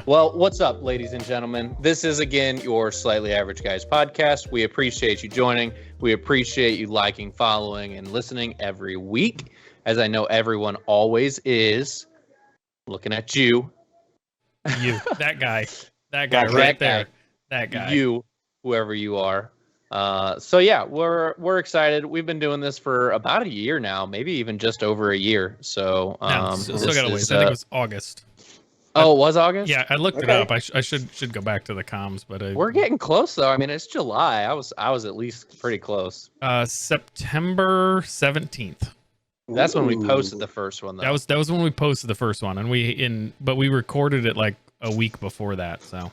Well, what's up, ladies and gentlemen? This is, again, your Slightly Average Guys podcast. We appreciate you joining. We appreciate you liking, following, and listening every week, as I know everyone always is. Looking at you. You, that guy right there. That guy. You, whoever you are. So yeah, we're excited. We've been doing this for about a year now, maybe even just over a year. So still got a ways. I think it was August. Oh, it was August? Yeah, I looked it up. I should go back to the comms, but we're getting close though. I mean, it's July. I was at least pretty close. September 17th. That's when we posted the first one, though. That was when we posted the first one, and but we recorded it like a week before that. So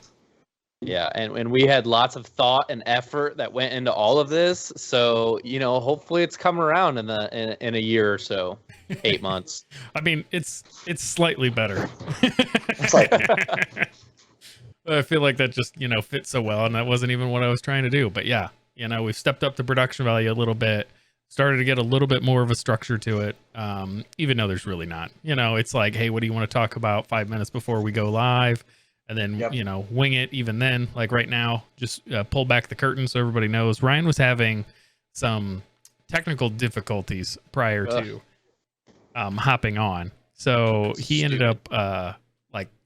yeah, and we had lots of thought and effort that went into all of this. So hopefully it's come around in a year or so, 8 months. I mean, it's slightly better. I feel like that just fits so well, and that wasn't even what I was trying to do. But yeah, we've stepped up the production value a little bit. Started to get a little bit more of a structure to it, even though there's really not. It's like, hey, what do you want to talk about 5 minutes before we go live? And then, wing it even then. Like right now, just pull back the curtain so everybody knows. Ryan was having some technical difficulties prior to hopping on. So he ended up,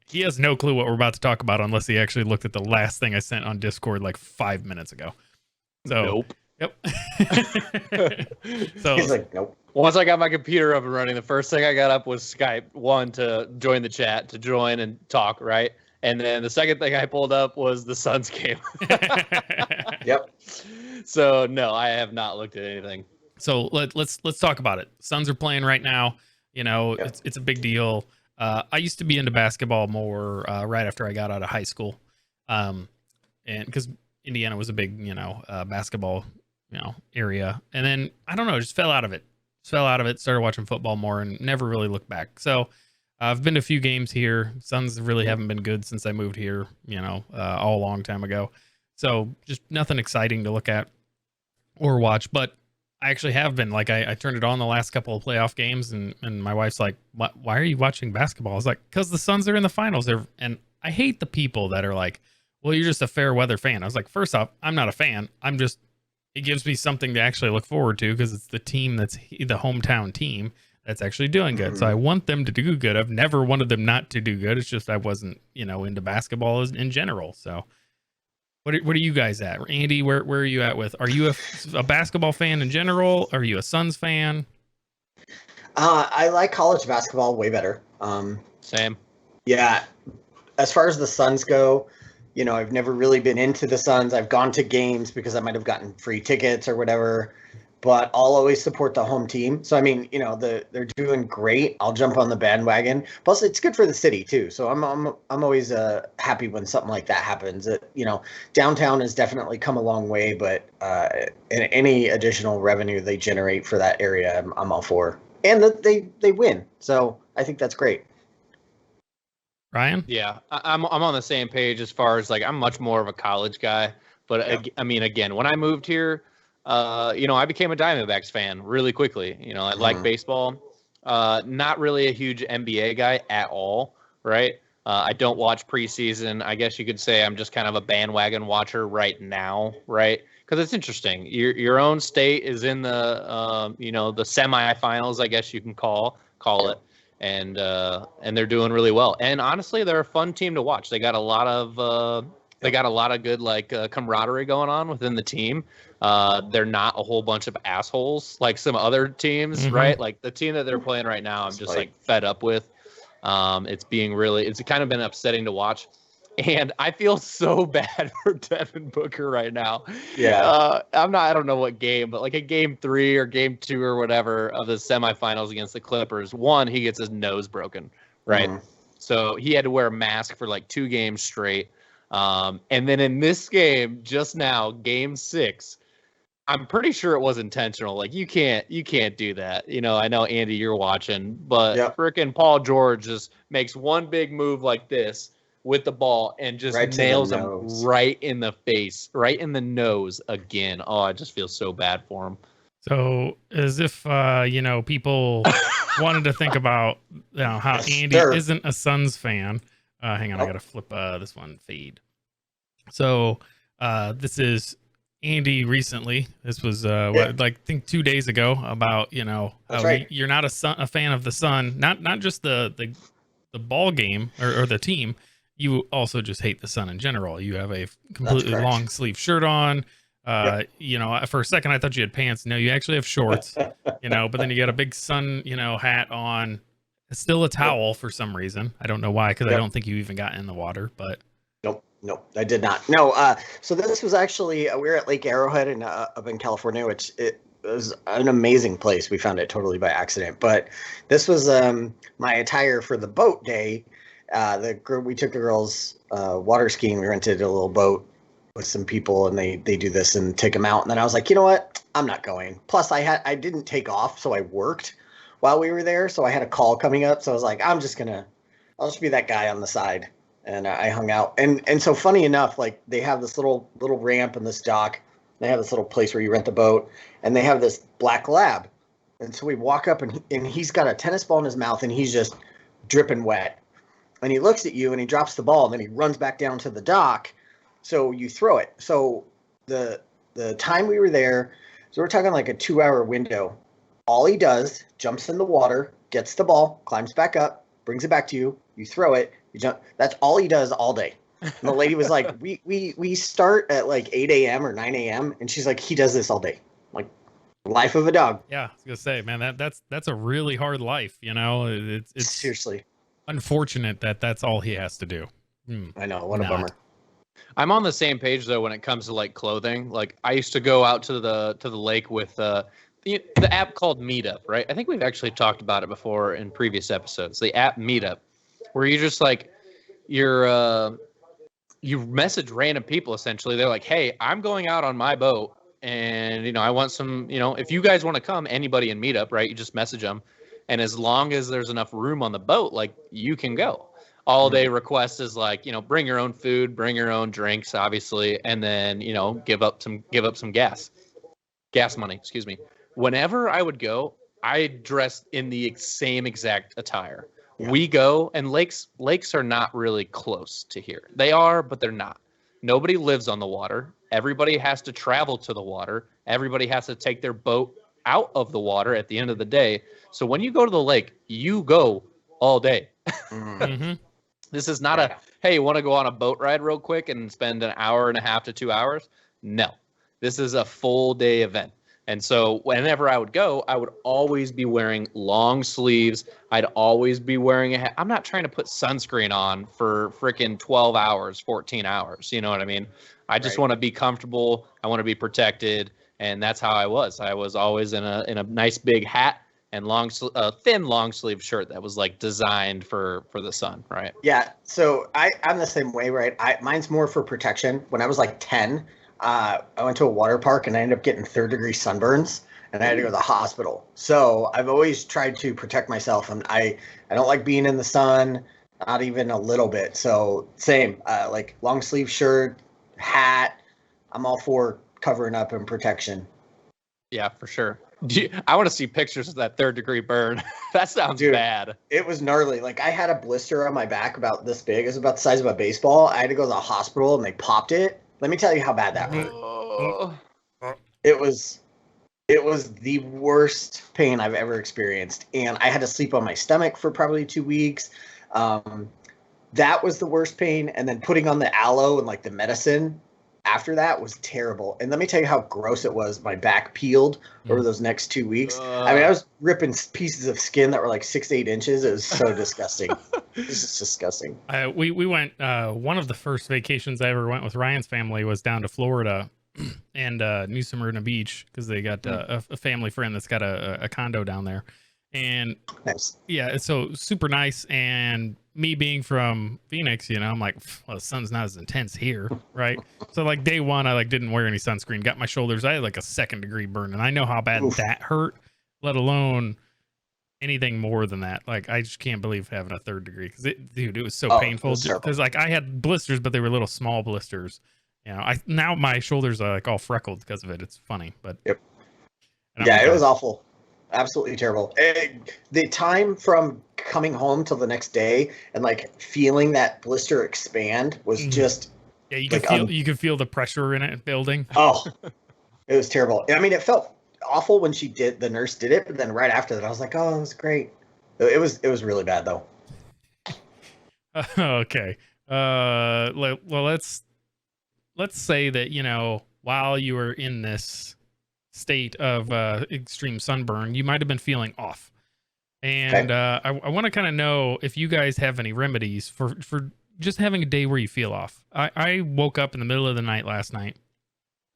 he has no clue what we're about to talk about unless he actually looked at the last thing I sent on Discord like 5 minutes ago. So, nope. Yep. So he's like, nope. Once I got my computer up and running, the first thing I got up was Skype. One, to join the chat, to join and talk, right? And then the second thing I pulled up was the Suns game. Yep. So no, I have not looked at anything. So let's talk about it. Suns are playing right now. It's a big deal. I used to be into basketball more right after I got out of high school, and because Indiana was a big basketball area, and then I don't know, just fell out of it. Started watching football more and never really looked back. So I've been to a few games here. Suns really haven't been good since I moved here, all a long time ago. So just nothing exciting to look at or watch. But I actually have been. Like I turned it on the last couple of playoff games, and my wife's like, why are you watching basketball? I was like, because the Suns are in the finals. And I hate the people that are like, well, you're just a fair weather fan. I was like, first off, I'm not a fan. It gives me something to actually look forward to because it's the team that's the hometown team that's actually doing good. So I want them to do good. I've never wanted them not to do good. It's just I wasn't, into basketball in general. So what are you guys at? Andy, where are you at with? Are you a basketball fan in general? Are you a Suns fan? I like college basketball way better. Same. Yeah. As far as the Suns go, I've never really been into the Suns. I've gone to games because I might have gotten free tickets or whatever, but I'll always support the home team. So, I mean, they're doing great. I'll jump on the bandwagon. Plus, it's good for the city too. So I'm always happy when something like that happens. Downtown has definitely come a long way, but any additional revenue they generate for that area, I'm all for. And they win. So I think that's great. Ryan? Yeah, I'm on the same page as far as I'm much more of a college guy. But I mean, again, when I moved here, I became a Diamondbacks fan really quickly. I like baseball. Not really a huge NBA guy at all, right? I don't watch preseason. I guess you could say I'm just kind of a bandwagon watcher right now, right? Because it's interesting. Your own state is in the the semifinals, I guess you can call it. And they're doing really well. And honestly, they're a fun team to watch. They got a lot of good camaraderie going on within the team. They're not a whole bunch of assholes like some other teams, right? Like the team that they're playing right now, I'm just fed up with. It's kind of been upsetting to watch. And I feel so bad for Devin Booker right now. Yeah. I don't know what game, but like a game 3 or game 2 or whatever of the semifinals against the Clippers. One, he gets his nose broken, right? So he had to wear a mask for like 2 games straight. And then in this game, just now, game 6, I'm pretty sure it was intentional. Like you can't do that. I know Andy, you're watching, but frickin' Paul George just makes one big move like this with the ball and just nails him right in the face, right in the nose again. Oh, I just feel so bad for him. So as if, people wanted to think about how Andy isn't a Suns fan, Hang on, I gotta flip this one fade. So this is Andy recently. This was like I think 2 days ago about That's how right. you're not a fan of the Sun, not just the ball game or the team. You also just hate the Sun in general. You have a completely correct. long sleeve shirt on. Yep. For a second I thought you had pants. No, you actually have shorts. But then you got a big sun, hat on. It's still a towel for some reason. I don't know why, because I Yep. don't think you even got in the water. But Nope, I did not. No, so this was actually we were at Lake Arrowhead up in California, which it was an amazing place. We found it totally by accident, but this was my attire for the boat day. We took the girls water skiing. We rented a little boat with some people, and they do this and take them out. And then I was like, you know what? I'm not going. Plus, I didn't take off, so I worked while we were there. So I had a call coming up, so I was like, I'll just be that guy on the side. And I hung out. And so funny enough, like they have this little ramp and this dock. They have this little place where you rent the boat, and they have this black lab. And so we walk up, and he's got a tennis ball in his mouth, and he's just dripping wet. And he looks at you, and he drops the ball, and then he runs back down to the dock. So you throw it. So the time we were there, so we're talking like a 2-hour window. All he does, jumps in the water, gets the ball, climbs back up, brings it back to you. You throw it. That's all he does all day. And the lady was like, we start at like 8 a.m. or 9 a.m. And she's like, he does this all day. Like, life of a dog. yeah, I was gonna say, man, that's a really hard life. It's Seriously. unfortunate that that's all he has to do. I know. What a bummer. I'm on the same page though when it comes to like clothing. Like I used to go out to the lake with the app called Meetup, right? I think we've actually talked about it before in previous episodes. The app Meetup, where you just like you message random people essentially. They're like, hey, I'm going out on my boat, and I want some. If you guys want to come, anybody in Meetup, right? You just message them, and as long as there's enough room on the boat, like you can go. All day request is like, bring your own food, bring your own drinks, obviously, and then give up some gas money. Excuse me. Whenever I would go, I dressed in the same exact attire. Yeah. We go, and lakes are not really close to here. They are, but they're not. Nobody lives on the water. Everybody has to travel to the water. Everybody has to take their boat out of the water at the end of the day. So when you go to the lake, you go all day. Mm-hmm. This is not hey, you want to go on a boat ride real quick and spend an hour and a half to 2 hours? No, this is a full day event. And so whenever I would go, I would always be wearing long sleeves. I'd always be wearing a hat. I'm not trying to put sunscreen on for freaking 12 hours, 14 hours. You know what I mean? I just want to be comfortable. I want to be protected. And that's how I was. I was always in a nice big hat and thin long sleeve shirt that was like designed for the sun, right? Yeah. So I'm the same way, right? Mine's more for protection. When I was like 10, I went to a water park and I ended up getting 3rd-degree sunburns, and I had to go to the hospital. So I've always tried to protect myself, and I don't like being in the sun, not even a little bit. So same, like long sleeve shirt, hat. I'm all for covering up and protection. Yeah, for sure. I want to see pictures of that 3rd-degree burn. That sounds bad. It was gnarly. Like I had a blister on my back about this big. It was about the size of a baseball. I had to go to the hospital, and they popped it. Let me tell you how bad that hurt. Oh. It was the worst pain I've ever experienced, and I had to sleep on my stomach for probably 2 weeks. That was the worst pain, and then putting on the aloe and like the medicine after that was terrible. And let me tell you how gross it was. My back peeled over those next 2 weeks. I mean, I was ripping pieces of skin that were like 6 to 8 inches. It was so disgusting. This is disgusting. We went, one of the first vacations I ever went with Ryan's family was down to Florida and New Smyrna Beach, because they got a family friend that's got a condo down there. And nice. Yeah, it's so super nice. And me being from Phoenix, I'm like, well, the sun's not as intense here, right? So like day one, I like didn't wear any sunscreen, got my shoulders. I had like a 2nd-degree burn, and I know how bad that hurt, let alone anything more than that. Like I just can't believe having a 3rd degree, because it was so painful. Because like I had blisters, but they were little small blisters. Now my shoulders are like all freckled because of it. It's funny, but yeah, it was awful. absolutely terrible. The time from coming home till the next day and like feeling that blister expand was just yeah. You like, could feel the pressure in it building. oh, it was terrible. I mean, it felt awful when the nurse did it, but then right after that, I was like, oh, it was great. It was really bad though. Okay. Well, let's say that, you know, while you were in this state of extreme sunburn, you might have been feeling off. And I want to kind of know if you guys have any remedies for just having a day where you feel off. I woke up in the middle of the night last night,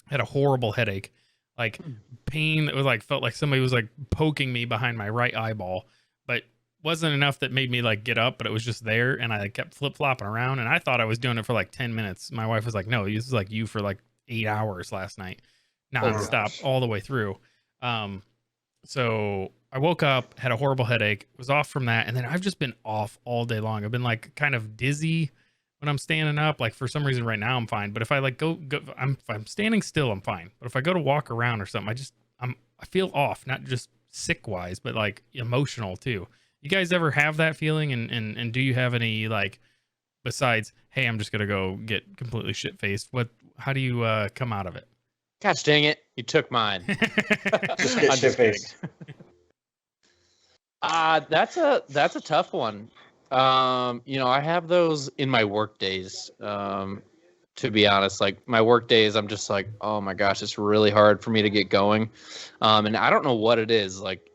had a horrible headache, like pain that was like, felt like somebody was like poking me behind my right eyeball, but wasn't enough that made me like get up, but it was just there. And I kept flip flopping around, and I thought I was doing it for like 10 minutes. My wife was like, no, this is like you for like 8 hours last night, nonstop, all the way through. So I woke up, had a horrible headache, was off from that. And then I've just been off all day long. I've been like kind of dizzy when I'm standing up. Like for some reason right now I'm fine. But if I like go if I'm standing still, I'm fine. But if I go to walk around or something, I feel off, not just sick wise, but like emotional too. You guys ever have that feeling? And do you have any, like, besides, hey, I'm just going to go get completely shit faced? How do you come out of it? Gosh dang it. You took mine. Just get shit faced. That's a tough one. You know, I have those in my work days. To be honest, like my work days, I'm just like, oh my gosh, it's really hard for me to get going. And I don't know what it is, like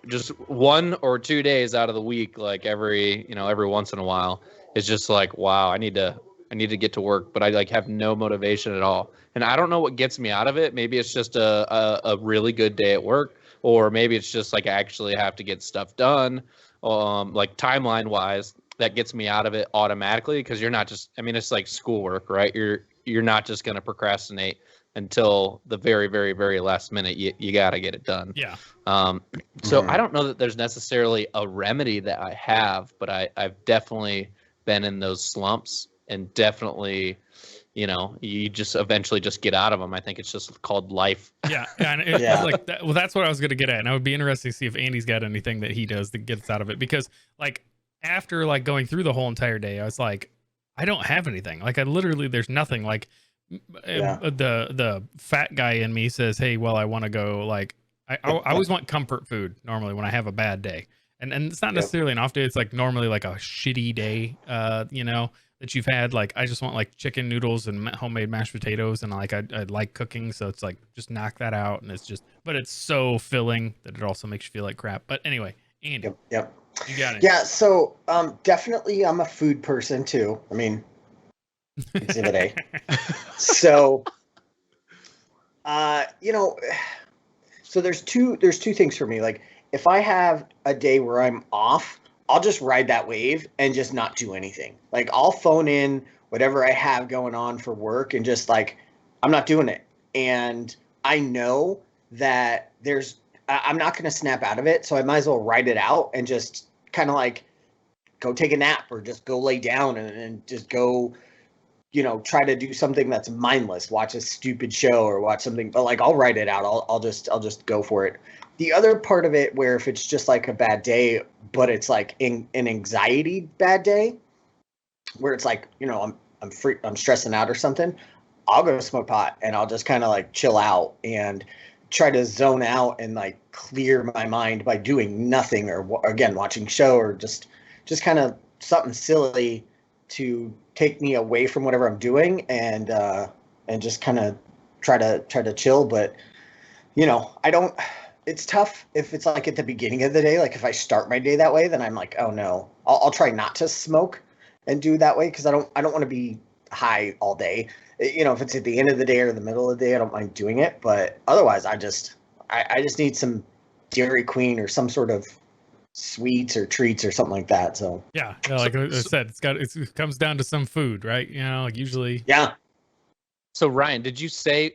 just 1 or 2 days out of the week, like every once in a while, it's just like, wow, I need to get to work, but I like have no motivation at all. And I don't know what gets me out of it. Maybe it's just a really good day at work, or maybe it's just like I actually have to get stuff done, like timeline wise, that gets me out of it automatically. Because you're not just, I mean, it's like schoolwork, right? You're not just going to procrastinate until the very, very, very last minute. You got to get it done. Yeah. So I don't know that there's necessarily a remedy that I have, but I've definitely been in those slumps, and definitely, you know, you just eventually just get out of them. I think it's just called life. Yeah. And like that, well, that's what I was going to get at. And I would be interested to see if Andy's got anything that he does that gets out of it, because like after like going through the whole entire day, I was like, I don't have anything. Like I literally, there's nothing. Like the fat guy in me says, hey, well, I want to go, like, I always want comfort food normally when I have a bad day. And it's not necessarily an off day. It's like normally like a shitty day, you know, that you've had. Like, I just want like chicken noodles and homemade mashed potatoes. And like, I like cooking. So it's like, just knock that out. And it's just, but it's so filling that it also makes you feel like crap. But anyway, Andy, Yep. You got it. Yeah. So, definitely I'm a food person too. I mean, exhibit A. So, you know, so there's two things for me. Like, if I have a day where I'm off, I'll just ride that wave and just not do anything. Like, I'll phone in whatever I have going on for work and just like, I'm not doing it. And I know that I'm not going to snap out of it. So I might as well ride it out and just kind of like go take a nap, or just go lay down and just go, you know, try to do something that's mindless, watch a stupid show or watch something, but like I'll write it out. I'll just go for it. The other part of it, where if it's just like a bad day, but it's like an anxiety bad day, where it's like, you know, I'm stressing out or something, I'll go smoke pot and I'll just kind of like chill out and try to zone out and like clear my mind by doing nothing, or again, watching show, or just kind of something silly to take me away from whatever I'm doing, and just kind of try to chill. But, you know, it's tough if it's like at the beginning of the day. Like if I start my day that way, then I'm like, oh no, I'll try not to smoke and do that way, because I don't want to be high all day. You know, if it's at the end of the day or the middle of the day, I don't mind doing it. But otherwise, I just need some Dairy Queen or some sort of sweets or treats or something like that. So yeah, like I said, it comes down to some food, right? You know, like usually. Yeah. So Ryan, did you say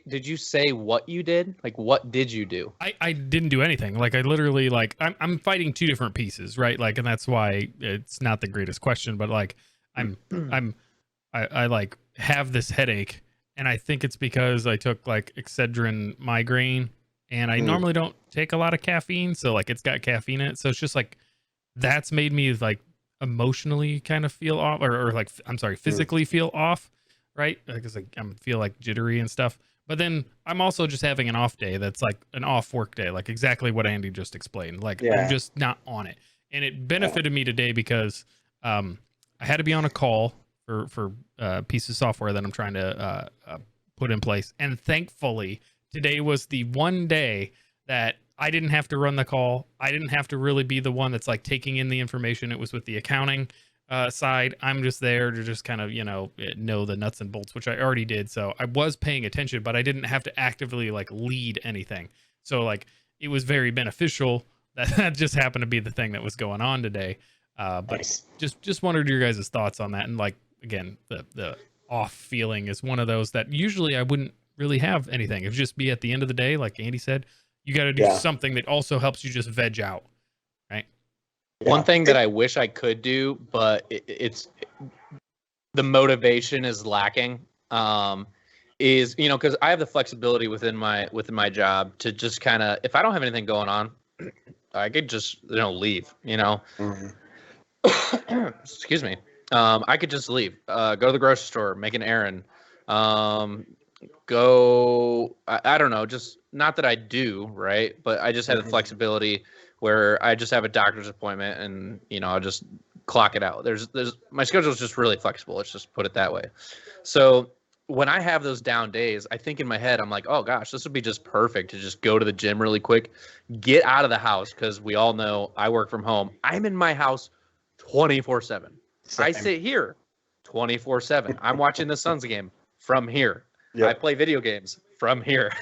what you did? Like, what did you do? I didn't do anything. Like I literally, like I'm fighting two different pieces, right? Like, and that's why it's not the greatest question, but like I like have this headache, and I think it's because I took like Excedrin migraine, and I normally don't take a lot of caffeine, so like it's got caffeine in it, so it's just like that's made me like emotionally kind of feel off, or like I'm sorry, physically feel off, right? Because like I feel like jittery and stuff. But then I'm also just having an off day that's like an off work day, like exactly what Andy just explained. Like I'm just not on it. And it benefited me today because I had to be on a call for a piece of software that I'm trying to put in place. And thankfully, today was the one day that I didn't have to run the call. I didn't have to really be the one that's like taking in the information. It was with the accounting side. I'm just there to just kind of, know the nuts and bolts, which I already did. So I was paying attention, but I didn't have to actively like lead anything. So like it was very beneficial that just happened to be the thing that was going on today. But Nice. just wondered your guys' thoughts on that. And like, again, the off feeling is one of those that usually I wouldn't really have anything. It would just be at the end of the day, like Andy said, you got to do something that also helps you just veg out. Right. One thing that I wish I could do, but it's the motivation is lacking. Is because I have the flexibility within my job to just kind of, if I don't have anything going on, I could just leave. Excuse me. I could just leave. Go to the grocery store, make an errand. Go. I don't know. Just not that I do, right? But I just have the flexibility where I just have a doctor's appointment and I'll just clock it out. There's my schedule is just really flexible. Let's just put it that way. So when I have those down days, I think in my head, I'm like, oh gosh, this would be just perfect to just go to the gym really quick, get out of the house, because we all know I work from home. I'm in my house 24/7. I sit here 24/7. I'm watching the Suns game from here. Yep. I play video games from here.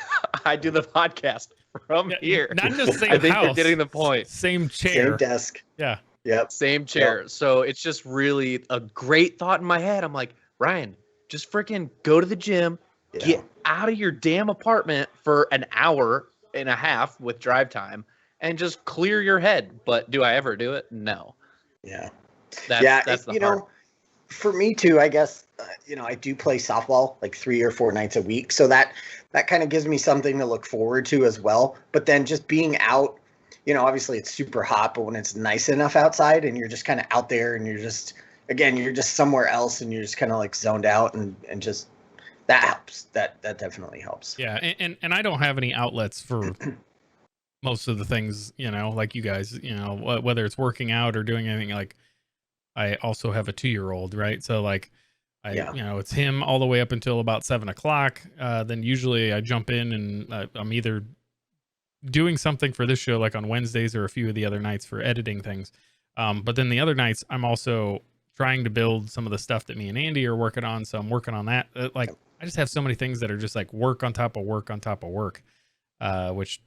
I do the podcast from here. Not just same I think house, you're getting the point. Same chair. Same desk. Yeah. Yep. Same chair. Yep. So it's just really a great thought in my head. I'm like, Ryan, just freaking go to the gym, get out of your damn apartment for an hour and a half with drive time, and just clear your head. But do I ever do it? No. Yeah. That's the part. For me too, I guess, I do play softball like 3 or 4 nights a week. So that kind of gives me something to look forward to as well. But then just being out, obviously it's super hot, but when it's nice enough outside and you're just kind of out there and you're just somewhere else and you're just kind of like zoned out and just that helps. That definitely helps. Yeah. And I don't have any outlets for most of the things, like you guys, whether it's working out or doing anything. Like I also have a 2-year-old, right? So like it's him all the way up until about 7:00. Then usually I jump in and I'm either doing something for this show, like on Wednesdays or a few of the other nights for editing things. But then the other nights I'm also trying to build some of the stuff that me and Andy are working on. So I'm working on that. I just have so many things that are just like work on top of work on top of work, which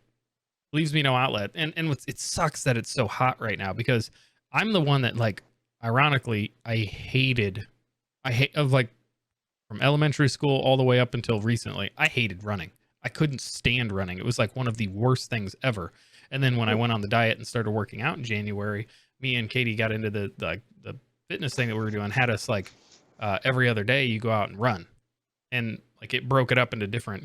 leaves me no outlet. And it sucks that it's so hot right now because I'm the one that like, ironically, from elementary school all the way up until recently, I hated running. I couldn't stand running. It was like one of the worst things ever. And then when I went on the diet and started working out in January, me and Katie got into the fitness thing that we were doing, had us like every other day you go out and run. And like it broke it up into different,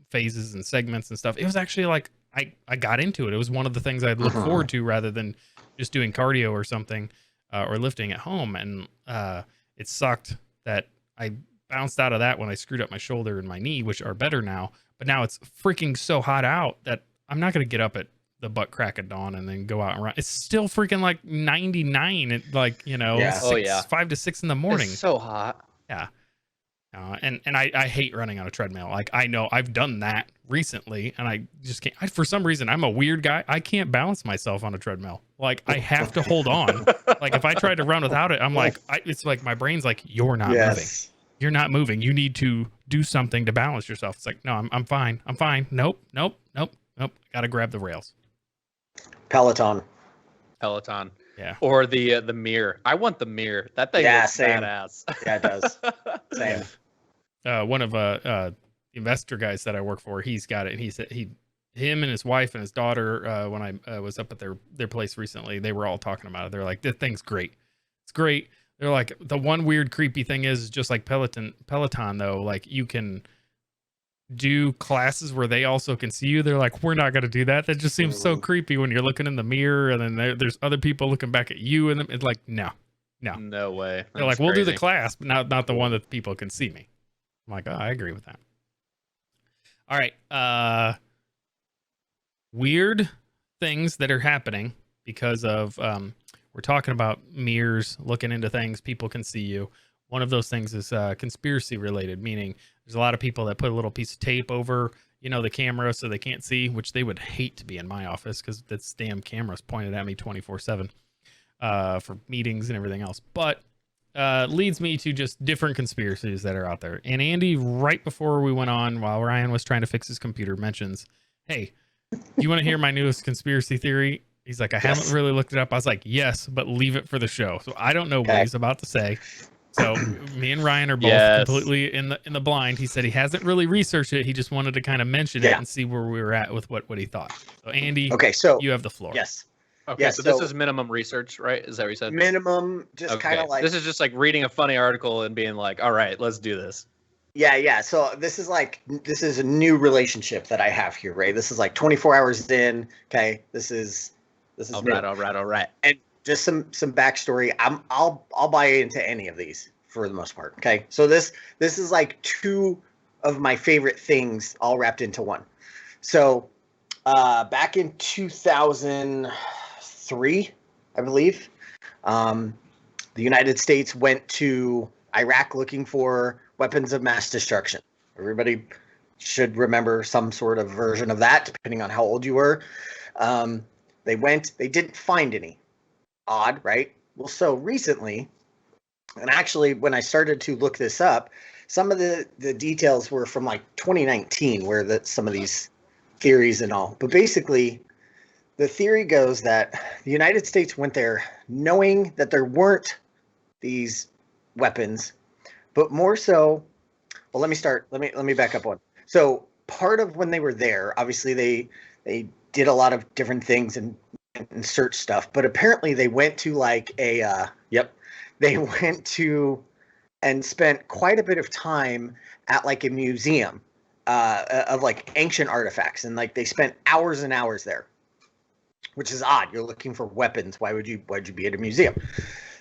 phases and segments and stuff. It was actually like I got into it. It was one of the things I'd look forward to rather than just doing cardio or something. Or lifting at home, and it sucked that I bounced out of that when I screwed up my shoulder and my knee, which are better now. But now it's freaking so hot out that I'm not going to get up at the butt crack of dawn and then go out and run. It's still freaking like 99 at like 5 to 6 in the morning. It's so hot. Yeah. And I hate running on a treadmill. Like I know I've done that recently and I just can't. For some reason, I'm a weird guy. I can't balance myself on a treadmill. Like I have to hold on. Like if I try to run without it, I'm like, it's like my brain's like, you're not moving. You're not moving. You need to do something to balance yourself. It's like, no, I'm fine. I'm fine. Nope. Got to grab the rails. Peloton. Yeah. Or the mirror. I want the mirror. That thing looks badass. Yeah, it does. Same. One of the investor guys that I work for, he's got it. And he said him and his wife and his daughter, when I was up at their place recently, they were all talking about it. They're like, that thing's great. It's great. They're like, the one weird creepy thing is just like Peloton though, like you can do classes where they also can see you. They're like, we're not going to do that. That just seems so creepy when you're looking in the mirror and then there's other people looking back at you. And it's like, no. No way. They're like, we'll do the class, but not the one that people can see me. I'm like, oh, I agree with that. All right. Weird things that are happening because of, we're talking about mirrors, looking into things, people can see you. One of those things is conspiracy related, meaning there's a lot of people that put a little piece of tape over, the camera so they can't see, which they would hate to be in my office because this damn camera's pointed at me 24/7 for meetings and everything else. But leads me to just different conspiracies that are out there. And Andy, right before we went on, while Ryan was trying to fix his computer, mentions, hey, do you want to hear my newest conspiracy theory? He's like, I haven't really looked it up. I was like, yes, but leave it for the show. So I don't know what he's about to say. So me and Ryan are both completely in the blind. He said he hasn't really researched it. He just wanted to kind of mention it and see where we were at with what he thought. So Andy, so you have the floor. Yes. Okay, yeah, so this is minimum research, right? Is that what you said? Minimum, just kind of like... This is just like reading a funny article and being like, all right, let's do this. Yeah. So this is a new relationship that I have here, right? This is like 24 hours in. Okay, this is all right. And just some backstory. I'll buy into any of these for the most part. Okay, so this is like two of my favorite things all wrapped into one. So back in 2003, I believe, the United States went to Iraq looking for weapons of mass destruction. Everybody should remember some sort of version of that, depending on how old you were. They didn't find any. Odd, right? Well, so recently, and actually when I started to look this up, some of the details were from like 2019, where some of these theories and all. But basically, the theory goes that the United States went there knowing that there weren't these weapons, but more so, well, let me back up one. So part of when they were there, obviously they did a lot of different things and search stuff, but apparently they went to like they went to and spent quite a bit of time at like a museum of like ancient artifacts, and like they spent hours and hours there, which is odd. You're looking for weapons. Why'd you be at a museum?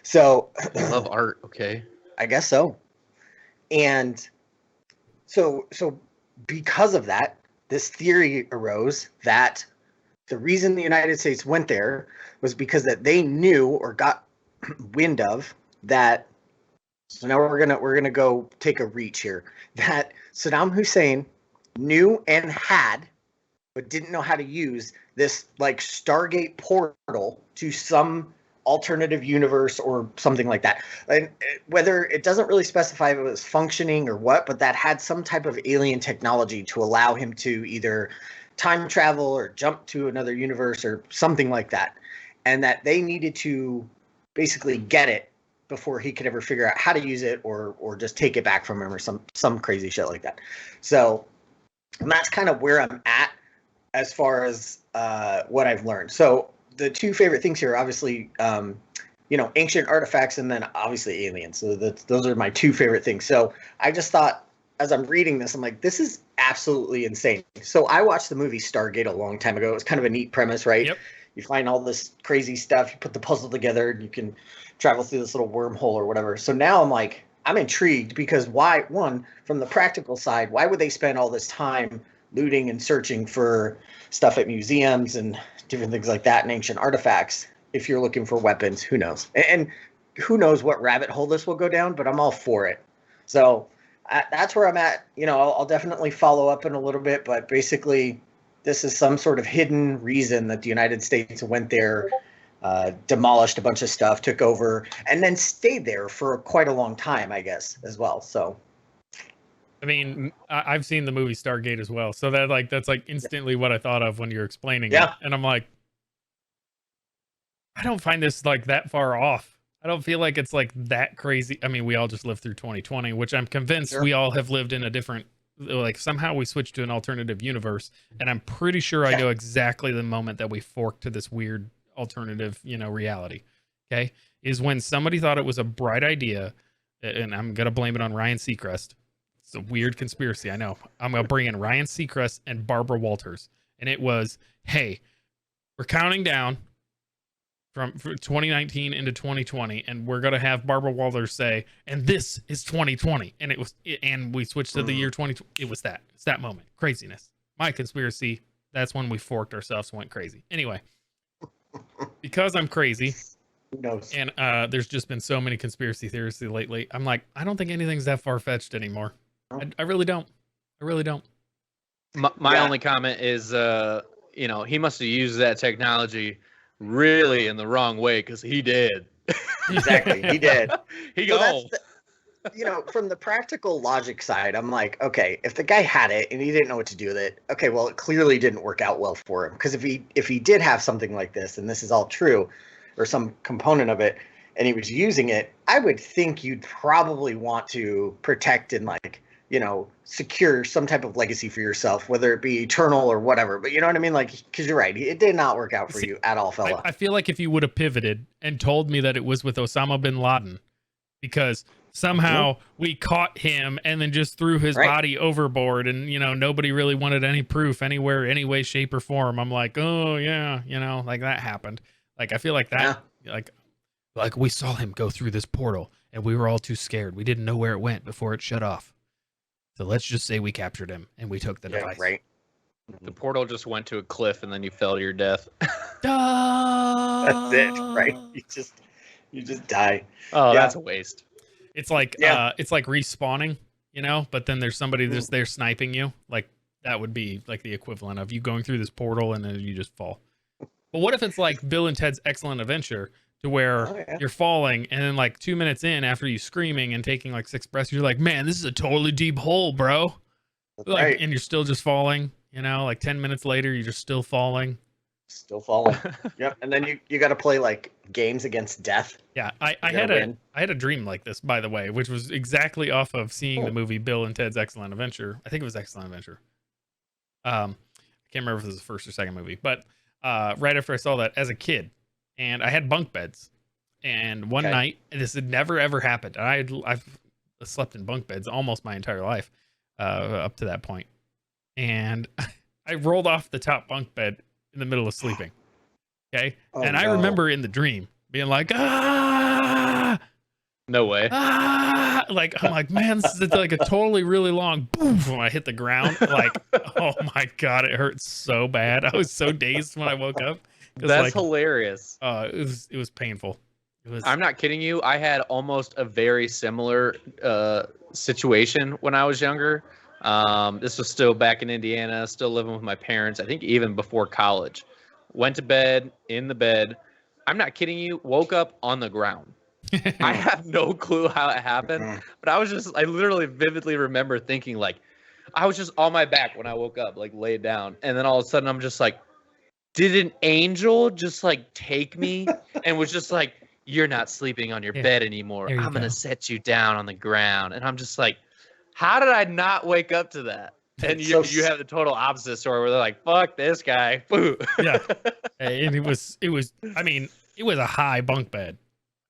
So I love art. Okay, I guess so. And so because of that, this theory arose that the reason the United States went there was because that they knew or got wind of that. So now we're gonna go take a reach here. That Saddam Hussein knew and had, but didn't know how to use this like Stargate portal to some alternative universe or something like that. And whether it doesn't really specify if it was functioning or what, but that had some type of alien technology to allow him to either time travel or jump to another universe or something like that. And that they needed to basically get it before he could ever figure out how to use it or just take it back from him or some crazy shit like that. So and that's kind of where I'm at as far as what I've learned. So the two favorite things here, obviously, ancient artifacts and then obviously aliens. So those are my two favorite things. So I just thought, as I'm reading this, I'm like, this is absolutely insane. So I watched the movie Stargate a long time ago. It was kind of a neat premise, right? Yep. You find all this crazy stuff, you put the puzzle together, and you can travel through this little wormhole or whatever. So now I'm like, I'm intrigued because why, one, from the practical side, why would they spend all this time looting and searching for stuff at museums and different things like that and ancient artifacts if you're looking for weapons? Who knows? And who knows what rabbit hole this will go down, but I'm all for it. So that's where I'm at. I'll definitely follow up in a little bit, but basically this is some sort of hidden reason that the United States went there, demolished a bunch of stuff, took over, and then stayed there for quite a long time, I guess, as well. So, I mean, I've seen the movie Stargate as well, so that's instantly what I thought of when you're explaining it, and I'm like, I don't find this like that far off. I don't feel like it's like that crazy. I mean, we all just lived through 2020, which I'm convinced we all have lived in a different, like somehow we switched to an alternative universe, and I'm pretty sure I know exactly the moment that we forked to this weird alternative, reality. Okay, is when somebody thought it was a bright idea, and I'm gonna blame it on Ryan Seacrest. It's a weird conspiracy. I know. I'm going to bring in Ryan Seacrest and Barbara Walters. And it was, hey, we're counting down from 2019 into 2020, and we're going to have Barbara Walters say, and this is 2020. And and we switched to the year 2020. It was that. It's that moment. Craziness. My conspiracy. That's when we forked ourselves and went crazy. Anyway, because I'm crazy. Who knows? And there's just been so many conspiracy theories lately. I'm like, I don't think anything's that far-fetched anymore. I really don't. I really don't. My only comment is, he must have used that technology really in the wrong way, because he did. Exactly, he did. From the practical logic side, I'm like, okay, if the guy had it and he didn't know what to do with it, okay, well, it clearly didn't work out well for him. Because if he did have something like this, and this is all true, or some component of it, and he was using it, I would think you'd probably want to protect and secure some type of legacy for yourself, whether it be eternal or whatever. But you know what I mean? Like, because you're right, it did not work out for you at all, fella. I feel like if you would have pivoted and told me that it was with Osama bin Laden, because somehow we caught him and then just threw his body overboard, and nobody really wanted any proof anywhere, any way, shape, or form. I'm like, oh yeah, like that happened. Like, I feel like that, like we saw him go through this portal and we were all too scared. We didn't know where it went before it shut off. So let's just say we captured him and we took the device. Right. The portal just went to a cliff and then you fell to your death. That's it, right? You just die. Oh, that's a waste. It's like it's like respawning, but then there's somebody just there sniping you. Like, that would be like the equivalent of you going through this portal and then you just fall. But what if it's like Bill and Ted's Excellent Adventure, to where you're falling, and then like 2 minutes in, after you screaming and taking like 6 breaths, you're like, man, this is a totally deep hole, bro. Like, and you're still just falling, like 10 minutes later, you're just still falling. Still falling. Yep. And then you got to play like games against death. Yeah. I had a dream like this, by the way, which was exactly off of seeing the movie Bill and Ted's Excellent Adventure. I think it was Excellent Adventure. I can't remember if it was the first or second movie, but right after I saw that as a kid, and I had bunk beds, and one night, and this had never ever happened. I've slept in bunk beds almost my entire life up to that point, and I rolled off the top bunk bed in the middle of sleeping. Okay, I remember in the dream being like, ah, no way, ah, like I'm like, man, this is like a totally really long boom when I hit the ground. Like, oh my god, it hurt so bad. I was so dazed when I woke up. That's hilarious. It was painful. I'm not kidding you. I had almost a very similar situation when I was younger. This was still back in Indiana, still living with my parents. I think even before college. Went to bed, in the bed. I'm not kidding you. Woke up on the ground. I have no clue how it happened, but I literally vividly remember thinking, like, I was just on my back when I woke up, like laid down. And then all of a sudden I'm just like, did an angel just like take me and was just like, you're not sleeping on your bed anymore. I'm going to set you down on the ground. And I'm just like, how did I not wake up to that? And you have the total opposite story where they're like, fuck this guy. Yeah. And it was a high bunk bed.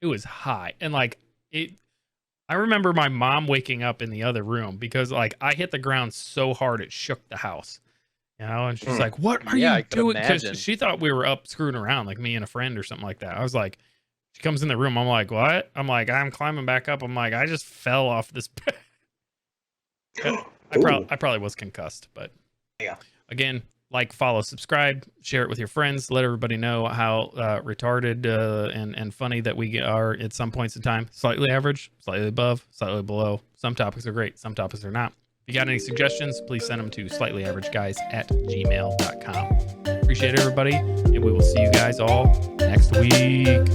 It was high. And like I remember my mom waking up in the other room because like I hit the ground so hard it shook the house. And she's like, what are you doing? Because she thought we were up screwing around, like me and a friend or something like that. I was like, she comes in the room. I'm like, what? I'm like, I'm climbing back up. I'm like, I just fell off this bed. I probably was concussed, but again, like, follow, subscribe, share it with your friends. Let everybody know how retarded and funny that we are at some points in time. Slightly average, slightly above, slightly below. Some topics are great. Some topics are not. If you got any suggestions, please send them to slightlyaverageguys@gmail.com. Appreciate it, everybody, and we will see you guys all next week.